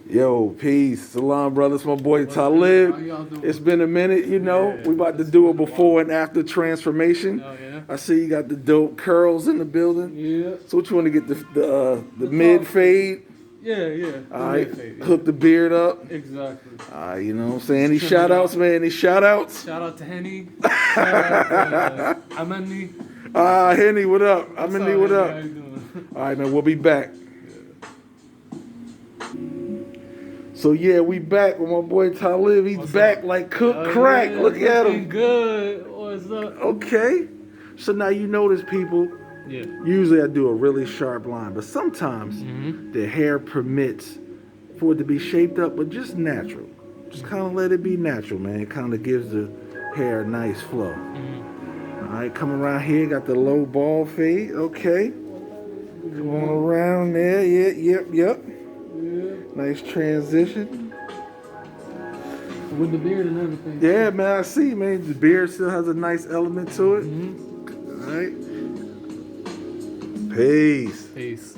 Yo, peace. Salam, brothers. My boy Taleb. It's been a minute, you know. We about to do a before and after transformation. Oh, yeah. I see you got the dope curls in the building. Yeah. So what you want to get the mid fade? Yeah. All right. Hook the beard up. Exactly. All right, you know what I'm saying? Any shout outs, man? Any shout outs? Shout out to Henny. Shout out to Amani. Henny, what up? Amani, what up? How you doing? All right, man, we'll be back. So yeah, we back with my boy Talib. He's back like cook crack. Yeah, Look at looking him. Good. What's up? Okay. So now you notice people. Yeah. Usually I do a really sharp line, but sometimes the hair permits for it to be shaped up, but just natural. Just kind of let it be natural, man. It kind of gives the hair a nice flow. All right, come around here, got the low ball fade. Okay. Come on around there. Yep. Yeah. Nice transition. With the beard and everything. Yeah, man, I see, man. The beard still has a nice element to it. All right. Peace. Peace.